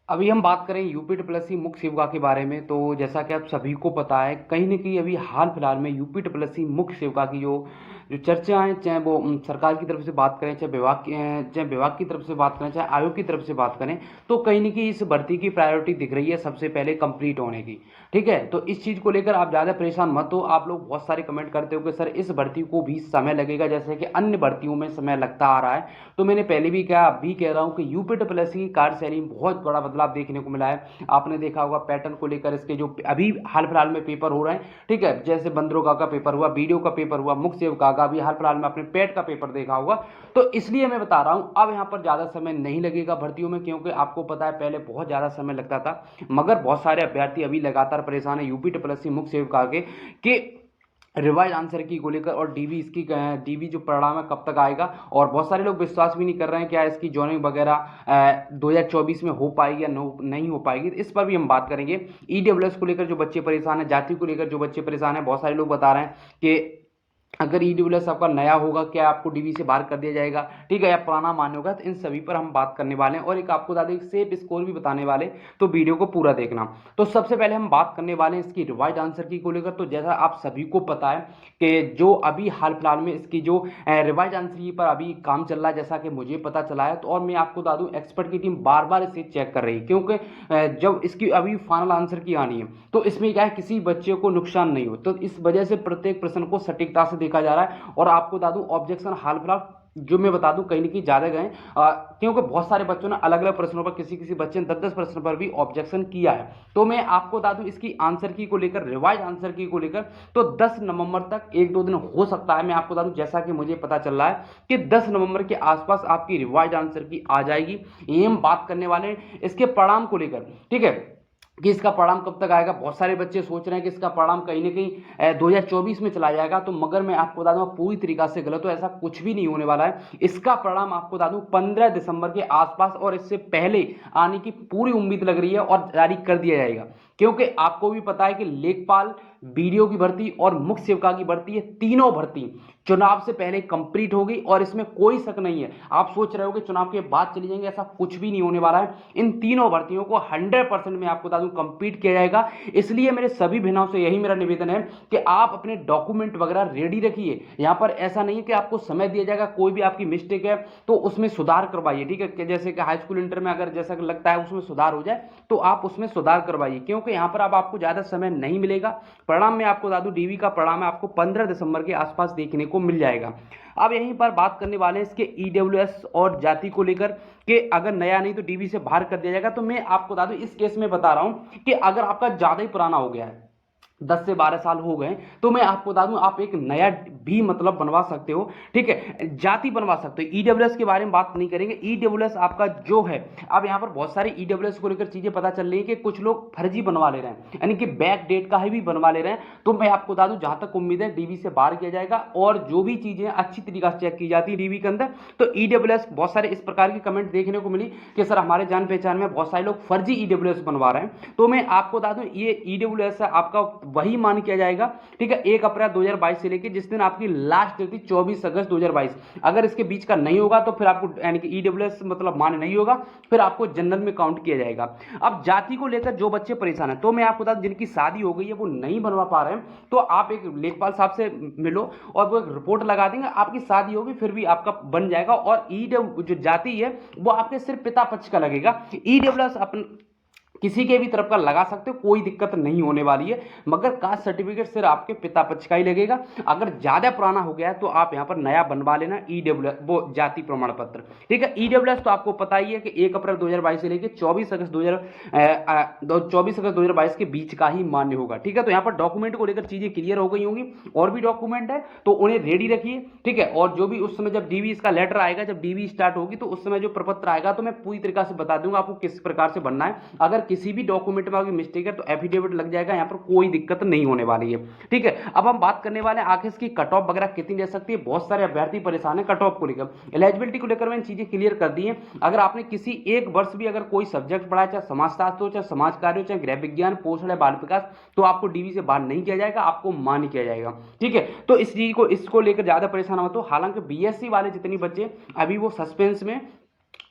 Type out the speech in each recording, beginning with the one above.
अभी हम बात करें यूपी ट्रिपल मुख्य सेविका के बारे में। तो जैसा कि आप सभी को पता है, कहीं न कहीं अभी हाल फिलहाल में यूपी ट्रिपल मुख्य सेविका की जो जो चर्चा है, चाहे वो सरकार की तरफ से बात करें, चाहे विभाग की तरफ से बात करें, चाहे आयोग की तरफ से बात करें, तो कहीं न कहीं इस भर्ती की प्रायोरिटी दिख रही है सबसे पहले कंप्लीट होने की। ठीक है? तो इस चीज़ को लेकर आप ज़्यादा परेशान मत हो। आप लोग बहुत सारे कमेंट करते हो कि सर इस भर्ती को भी समय लगेगा, जैसे कि अन्य भर्तियों में समय लगता आ रहा है। तो मैंने पहले भी कहा, अब भी कह रहा हूँ कि यूपी ट्रिपल एस की कार्यशैली में बहुत बड़ा बदलाव देखने को मिला है। आपने देखा होगा पैटर्न को लेकर, इसके जो अभी हाल फिलहाल में पेपर हो रहे हैं, ठीक है, जैसे बंदरों का पेपर हुआ, बीडीओ का पेपर हुआ, मुख्य सेवका का भी हाल फिलहाल में आपने पेट का पेपर देखा होगा। तो इसलिए मैं बता रहा हूं, अब यहां पर ज्यादा समय नहीं लगेगा भर्तियों में, क्योंकि आपको पता है पहले बहुत ज्यादा समय लगता था। मगर बहुत सारे अभ्यर्थी अभी लगातार परेशान है यूपी ट्रिपल एस मुख्य सेवका के कि रिवाइज आंसर की को लेकर, और डीबी जो परिणाम है कब तक आएगा। और बहुत सारे लोग विश्वास भी नहीं कर रहे हैं क्या इसकी जॉइनिंग वगैरह 2024 में हो पाएगी या नहीं हो पाएगी। इस पर भी हम बात करेंगे। ईडब्ल्यूएस को लेकर जो बच्चे परेशान हैं, जाति को लेकर जो बच्चे परेशान हैं, बहुत सारे लोग बता रहे हैं कि अगर ईडब्ल्यूएस आपका नया होगा, क्या आपको डीबी से बाहर कर दिया जाएगा, ठीक है, या पुराना मान्य होगा। तो इन सभी पर हम बात करने वाले हैं, और एक आपको ज्यादा एक सेफ स्कोर भी बताने वाले, तो वीडियो को पूरा देखना। तो सबसे पहले हम बात करने वाले हैं इसकी रिवाइज आंसर की को लेकर। तो जैसा आप सभी को पता है कि जो अभी हाल फिलहाल में इसकी जो रिवाइज आंसर की पर अभी काम चल रहा है, जैसा कि मुझे पता चला है, तो और मैं आपको बता दूं एक्सपर्ट की टीम बार बार इसे चेक कर रही है, क्योंकि जब इसकी अभी फाइनल आंसर की आनी है, तो इसमें क्या है, किसी बच्चे को नुकसान नहीं हो। तो इस वजह से प्रत्येक प्रश्न को सटीकता से देखा जा रहा है। और आपको बता दूं ऑब्जेक्शन हाल फिलहाल जो मैं बता दूं कहीं ना कहीं ज्यादा गए, क्योंकि बहुत सारे बच्चों ने अलग अलग प्रश्नों पर, किसी किसी बच्चे ने 10-10 प्रश्न पर भी ऑब्जेक्शन किया है। तो मैं आपको बता दूं इसकी आंसर की को लेकर, रिवाइज आंसर की को लेकर, तो 10 नवंबर तक, एक दो दिन हो सकता है। मैं आपको बता दूं जैसा कि मुझे पता चल रहा है कि 10 नवंबर के आसपास आपकी रिवाइज आंसर की आ जाएगी। ये हम बात करने वाले हैं इसके परिणाम को लेकर, ठीक है, कि इसका परिणाम कब तक आएगा। बहुत सारे बच्चे सोच रहे हैं कि इसका परिणाम कहीं ना कहीं 2024 में चला जाएगा। तो मगर मैं आपको बता दूं पूरी तरीका से गलत हो, ऐसा कुछ भी नहीं होने वाला है। इसका परिणाम आपको बता दूं 15 दिसंबर के आसपास और इससे पहले आने की पूरी उम्मीद लग रही है, और जारी कर दिया जाएगा। क्योंकि आपको भी पता है कि लेखपाल, बीडीओ की भर्ती और मुख्य सेवका की भर्ती, ये तीनों भर्ती चुनाव से पहले कंप्लीट हो गई, और इसमें कोई शक नहीं है। आप सोच रहे हो कि चुनाव के बाद चली जाएंगे, ऐसा कुछ भी नहीं होने वाला है। इन तीनों भर्तियों को 100% में आपको बता दूं कंप्लीट किया जाएगा। इसलिए मेरे सभी बहनों से यही मेरा निवेदन है कि आप अपने डॉक्यूमेंट वगैरह रेडी रखिए। यहां पर ऐसा नहीं है कि आपको समय दिया जाएगा, कोई भी आपकी मिस्टेक है तो उसमें सुधार करवाइए, ठीक है। जैसे कि हाई स्कूल इंटर में अगर जैसा लगता है उसमें सुधार हो जाए, तो आप उसमें सुधार करवाइए, क्योंकि यहां पर अब आपको ज्यादा समय नहीं मिलेगा। परिणाम में आपको बता दूं डीवी का परिणाम आपको 15 दिसंबर के आसपास देखने को मिल जाएगा। अब यहीं पर बात करने वाले हैं इसके ईडब्ल्यूएस और जाति को लेकर, कि अगर नया नहीं तो डीवी से बाहर कर दिया जाएगा। तो मैं आपको बता दूं इस केस में बता रहा हूं कि अगर आपका ज्यादा ही पुराना हो गया है, 10 से 12 साल हो गए, तो मैं आपको बता दूं आप एक नया भी मतलब बनवा सकते हो, ठीक है, जाति बनवा सकते हो। ईडब्ल्यूएस के बारे में बात नहीं करेंगे। ईडब्ल्यूएस आपका जो है, अब यहां पर बहुत सारे ईडब्ल्यूएस को लेकर चीजें पता चल रही है कि कुछ लोग फर्जी बनवा ले रहे हैं, यानी कि बैक डेट का ही भी बनवा ले रहे हैं। तो मैं आपको बता दूं जहां तक उम्मीद है डीवी से बाहर किया जाएगा, और जो भी चीजें अच्छी तरीके से चेक की जाती है डीवी के अंदर। तो ईडब्ल्यूएस बहुत सारे इस प्रकार की कमेंट देखने को मिली कि सर हमारे जान पहचान में बहुत सारे लोग फर्जी ईडब्ल्यूएस बनवा रहे हैं। तो मैं आपको बता दूं ये ईडब्ल्यूएस आपका वही मान किया जाएगा, ठीक है, 1 अप्रैल 2022 से लेकर जिस दिन आपकी लास्ट डेट थी 24 अगस्त 2022। अगर इसके बीच का नहीं होगा तो फिर आपको यानी कि ईडब्ल्यूएस मतलब मान्य नहीं होगा, फिर आपको जनरल में काउंट किया जाएगा। अब जाति को लेकर जो बच्चे परेशान हैं, तो मैं आपको बता दूं जिनकी शादी हो गई है वो नहीं बनवा पा रहे हैं, तो आप एक लेखपाल साहब से मिलो और वो एक रिपोर्ट लगा देंगे, आपकी शादी होगी फिर भी आपका बन जाएगा। और ईडब्ल्यू जो जाति है वो आपके सिर्फ पिता पक्ष का लगेगा। ईडब्ल्यूएस अपन किसी के भी तरफ का लगा सकते हो, कोई दिक्कत नहीं होने वाली है। मगर कास्ट सर्टिफिकेट सिर्फ आपके पिता पक्ष का ही लगेगा। अगर ज्यादा पुराना हो गया है तो आप यहां पर नया बनवा लेना ईडब्ल्यू वो जाति प्रमाण पत्र, ठीक है। ईडब्ल्यूएस तो आपको पता ही है कि 1 अप्रैल 2022 से लेकर 24 अगस्त 2022 के बीच का ही मान्य होगा, ठीक है। तो यहां पर डॉक्यूमेंट को लेकर चीजें क्लियर हो गई होंगी। और भी डॉक्यूमेंट है तो उन्हें रेडी रखिए, ठीक है। और जो भी उस समय जब डीवी इसका लेटर आएगा, जब डीवी स्टार्ट होगी, तो उस समय जो प्रपत्र आएगा तो मैं पूरी तरीके से बता दूंगा आपको किस प्रकार से बनना है। अगर किसी भी डॉक्यूमेंट में आपकी मिस्टेक है तो एफिडेविट लग जाएगा, यहां पर कोई दिक्कत नहीं होने वाली है, ठीक है। अब हम बात करने वाले हैं आखिर इसकी कट ऑफ वगैरह कितनी रह सकती है। बहुत सारे अभ्यर्थी परेशान है कट ऑफ को लेकर, एलिजिबिलिटी को लेकर मैंने चीजें क्लियर कर दी है। अगर आपने किसी एक वर्ष भी अगर कोई सब्जेक्ट पढ़ा है, चाहे समाजशास्त्र हो, चाहे समाज कार्य हो, चाहे गृह विज्ञान, पोषण या बाल विकास, तो आपको डीवी से बाहर नहीं किया जाएगा, आपको मान्य किया जाएगा, ठीक है। तो इस चीज को इसको लेकर ज्यादा परेशान मत हो। हालांकि बीएससी वाले जितने बच्चे अभी वो सस्पेंस में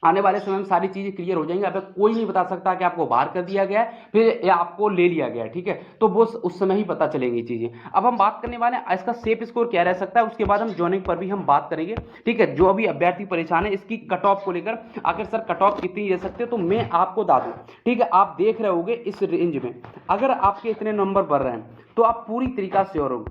आने वाले समय में सारी चीज़ें क्लियर हो जाएंगी। अब कोई नहीं बता सकता कि आपको बाहर कर दिया गया है फिर या आपको ले लिया गया है, ठीक है, तो वो उस समय ही पता चलेंगी चीज़ें। अब हम बात करने वाले हैं इसका सेफ स्कोर क्या रह सकता है, उसके बाद हम जॉइनिंग पर भी हम बात करेंगे, ठीक है। जो अभी अभ्यर्थी परेशान है इसकी कट ऑफ को लेकर, आखिर सर कट ऑफ कितनी रह सकते हैं, तो मैं आपको बता दूं, ठीक है। आप देख रहे होंगे इस रेंज में अगर आपके इतने नंबर बढ़ रहे हैं तो आप पूरी तरीका से श्योर हो,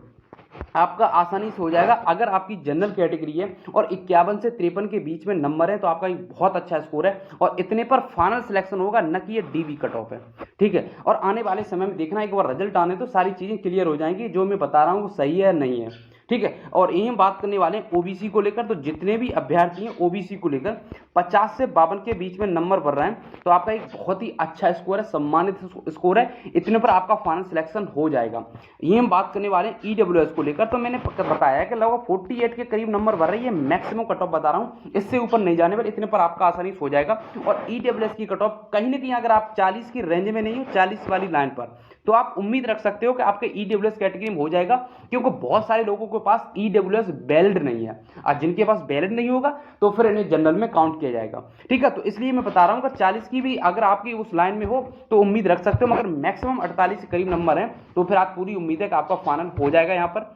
आपका आसानी से हो जाएगा। अगर आपकी जनरल कैटेगरी है और 51 से 53 के बीच में नंबर है तो आपका एक बहुत अच्छा स्कोर है और इतने पर फाइनल सिलेक्शन होगा, न कि ये डीबी कट ऑफ है, ठीक है। और आने वाले समय में देखना, एक बार रिजल्ट आने तो सारी चीजें क्लियर हो जाएंगी, जो मैं बता रहा हूँ वो सही है नहीं है, ठीक है। और यही हम बात करने वाले हैं ओबीसी को लेकर, तो जितने भी अभ्यर्थी हैं ओबीसी को लेकर 50 से 52 के बीच में नंबर बढ़ रहे हैं तो आपका एक बहुत ही अच्छा स्कोर है, सम्मानित स्कोर है, इतने पर आपका फाइनल सिलेक्शन हो जाएगा। ये हम बात करने वाले हैं ईडब्ल्यूएस को लेकर, तो मैंने बताया कि लगभग 48 के करीब नंबर बढ़ रही है, मैक्सिमम कट ऑफ बता रहा हूँ, इससे ऊपर नहीं जाने पर इतने पर आपका आसानी से हो जाएगा। और ईडब्ल्यूएस की कट ऑफ कहीं ना कहीं अगर आप 40 की रेंज में नहीं हो, 40 वाली लाइन पर, तो आप उम्मीद रख सकते हो कि आपके ईडब्ल्यूएस कैटेगरी में हो जाएगा, क्योंकि बहुत सारे लोगों के पास ईडब्ल्यूएस वैलिड नहीं है, और जिनके पास वैलिड नहीं होगा तो फिर इन्हें जनरल में काउंट किया जाएगा, ठीक है। तो इसलिए मैं बता रहा हूं कि 40 की भी अगर आपकी उस लाइन में हो तो उम्मीद रख सकते हो, मगर मैक्सिमम 48 के करीब नंबर है तो फिर आप पूरी उम्मीद है कि आपका फाइनल हो जाएगा यहां पर।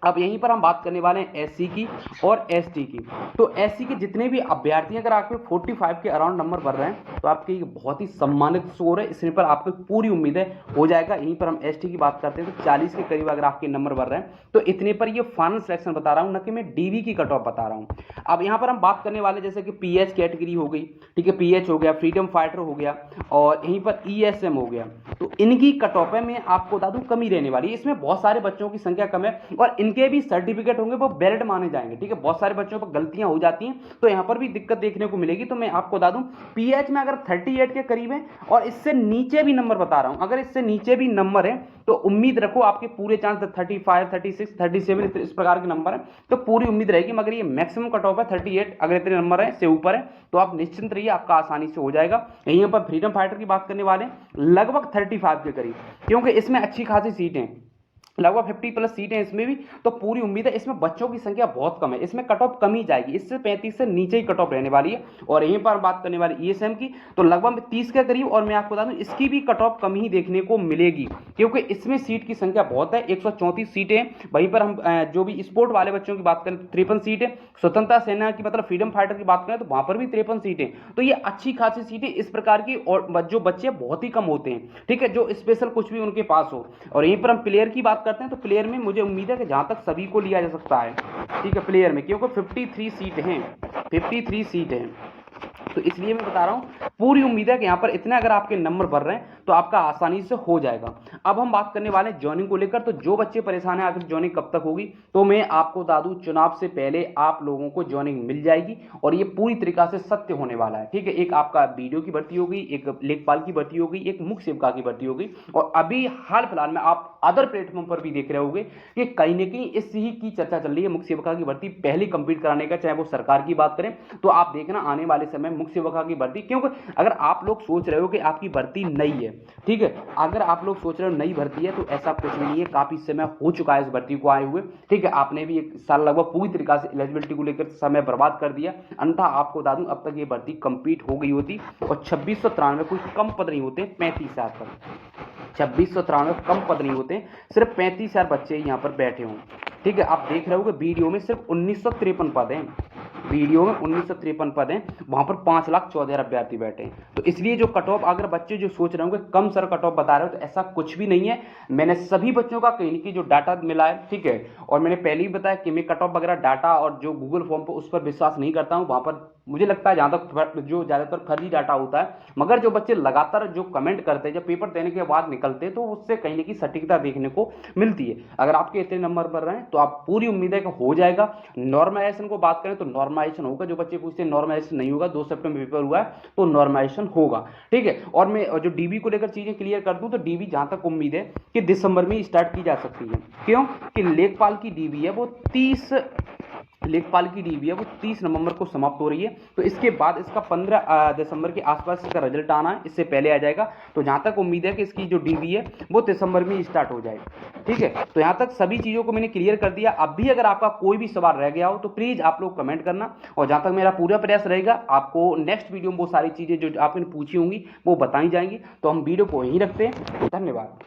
अब यहीं पर हम बात करने वाले हैं एससी की और एसटी की। तो एससी के जितने भी अभ्यर्थी अगर आपके 45 के अराउंड नंबर बढ़ रहे हैं तो आपके बहुत ही सम्मानित स्कोर है, इसमें पर आपको पूरी उम्मीद है हो जाएगा। यहीं पर हम एसटी की बात करते हैं तो 40 के करीब अगर आपके नंबर बढ़ रहे हैं तो इतने पर ये फाइनल सिलेक्शन बता रहा हूं, न कि मैं डीवी की कट ऑफ बता रहा हूं। अब यहाँ पर हम बात करने वाले जैसे कि पीएच कैटेगरी हो गई, ठीक है, पीएच हो गया, फ्रीडम फाइटर हो गया और यहीं पर ईएसएम हो गया, तो इनकी कट ऑफ है मैं आपको बता दूं कमी रहने वाली है। इसमें बहुत सारे बच्चों की संख्या कम है और इनके भी सर्टिफिकेट होंगे वो वैलिड माने जाएंगे, ठीक है। बहुत सारे बच्चों पर गलतियां हो जाती हैं तो यहां पर भी दिक्कत देखने को मिलेगी। तो मैं आपको बता दूं पीएच में अगर 38 के करीब है और इससे नीचे भी नंबर बता रहा हूं, अगर इससे नीचे भी नंबर है तो उम्मीद रखो आपके पूरे चांस 35, 36, 37 इस प्रकार के नंबर है तो पूरी उम्मीद रहेगी। मगर ये मैक्सिमम कट ऑफ है 38, अगर इतने नंबर है से ऊपर है तो आप निश्चिंत रहिए, आपका आसानी से हो जाएगा। यहीं पर फ्रीडम फाइटर की बात करने वाले लगभग 35 के करीब, क्योंकि इसमें अच्छी खासी सीटें हैं, लगभग 50+ सीटें इसमें भी, तो पूरी उम्मीद है। इसमें बच्चों की संख्या बहुत कम है, इसमें कट ऑफ कम ही जाएगी, इससे 35 से नीचे ही कट ऑफ रहने वाली है। और यहीं पर बात करने वाली ईएसएम की तो लगभग 30 के करीब, और मैं आपको बता दूं इसकी भी कट ऑफ कम ही देखने को मिलेगी, क्योंकि इसमें सीट की संख्या बहुत है, 134 सीटें हैं। वहीं पर हम जो भी स्पोर्ट वाले बच्चों की बात करें तो 53 सीटें, स्वतंत्रता सेना की मतलब फ्रीडम फाइटर की बात करें तो वहां पर भी 53 सीटें, तो ये अच्छी खासी सीटें इस प्रकार की, और जो बच्चे बहुत ही कम होते हैं, ठीक है, जो स्पेशल कुछ भी उनके पास हो। और यहीं पर हम प्लेयर की बात करते हैं तो प्लेयर में मुझे उम्मीद है कि जहां तक सभी को लिया जा सकता है, ठीक है, प्लेयर में, क्योंकि 53 सीट हैं, 53 सीट हैं, तो इसलिए मैं बता रहा हूं पूरी उम्मीद है कि यहां पर इतने अगर आपके नंबर बढ़ रहे हैं तो आपका आसानी से हो जाएगा। अब हम बात करने वाले हैं ज्वाइनिंग को लेकर, तो जो बच्चे परेशान हैं आखिर ज्वाइनिंग कब तक होगी, तो मैं आपको बता दूं चुनाव से पहले आप लोगों को ज्वाइनिंग मिल जाएगी और ये पूरी तरीका से सत्य होने वाला है, ठीक है। एक आपका बीडीओ की भर्ती होगी, एक लेखपाल की भर्ती होगी, एक मुख्य सेविका की भर्ती होगी, और अभी हाल फिलहाल में आप अदर प्लेटफॉर्म पर भी देख रहे होंगे कि कहीं ना कहीं इस ही की चर्चा चल रही है, मुख्य सेविका की भर्ती पहले कंप्लीट कराने का, चाहे वो सरकार की बात करें तो आप देखना आने वाले समय मुख्य सेविका की भर्ती, क्योंकि अगर आप लोग सोच रहे हो कि आपकी भर्ती नई है, ठीक है, अगर आप लोग सोच रहे हो नई भर्ती है तो ऐसा कुछ भी नहीं है, काफी समय हो चुका है इस भर्ती को आए हुए, ठीक है। आपने भी 1 साल लगभग पूरी तरीके से एलिजिबिलिटी को लेकर समय बर्बाद कर दिया, अन्यथा आपको बता दूं अब तक ये भर्ती कंप्लीट हो गई होती। और 2693 कोई कम पद नहीं होते, 35,000 पद, 2693 कम पद नहीं होते, सिर्फ 35,000 बच्चे यहाँ पर बैठे हों, ठीक है। आप देख रहे हो कि वीडियो में सिर्फ 1953 पद हैं, वीडियो में 1953 पद हैं, वहां पर 5,14,000 अभ्यर्थी बैठे हैं। तो इसलिए जो कट ऑफ, अगर बच्चे जो सोच रहे होंगे कम सर कट ऑफ बता रहे हो, तो ऐसा कुछ भी नहीं है। मैंने सभी बच्चों का कहीं की जो डाटा मिला है, ठीक है, और मैंने पहले ही बताया कि मैं कट ऑफ वगैरह डाटा और जो गूगल फॉर्म पर उस पर विश्वास नहीं करता हूं, वहां पर मुझे लगता है जहां तक जो ज्यादातर फर्जी डाटा होता है। मगर जो बच्चे लगातार जो कमेंट करते हैं, जब पेपर देने के बाद निकलते हैं, तो उससे कहीं की सटीकता देखने को मिलती है। अगर आपके इतने नंबर पर रहे तो आप पूरी उम्मीद है कि हो जाएगा। नॉर्मलाइजेशन को बात करें तो नॉर्मलाइजेशन होगा, जो बच्चे पूछते हैं नॉर्मलाइजेशन नहीं होगा, 2 सितंबर पेपर हुआ है तो नॉर्मलाइजेशन होगा, ठीक है। और मैं जो डीबी को लेकर चीजें क्लियर कर दूं तो डीबी जहां तक उम्मीद है कि दिसंबर में स्टार्ट की जा सकती है, क्यों कि लेखपाल की डीबी है वो 30 लेखपाल की डीवी है वो 30 नवंबर को समाप्त हो रही है। तो इसके बाद इसका 15 दिसंबर के आसपास इसका रिजल्ट आना है, इससे पहले आ जाएगा। तो जहाँ तक उम्मीद है कि इसकी जो डीवी है वो दिसंबर में ही स्टार्ट हो जाएगी। ठीक है, तो यहाँ तक सभी चीज़ों को मैंने क्लियर कर दिया। अब भी अगर आपका कोई भी सवाल रह गया हो तो प्लीज़ आप लोग कमेंट करना, और जहाँ तक मेरा पूरा प्रयास रहेगा आपको नेक्स्ट वीडियो में वो सारी चीज़ें जो आपने पूछी होंगी वो बताई जाएंगी। तो हम वीडियो को यहीं रखते हैं। धन्यवाद।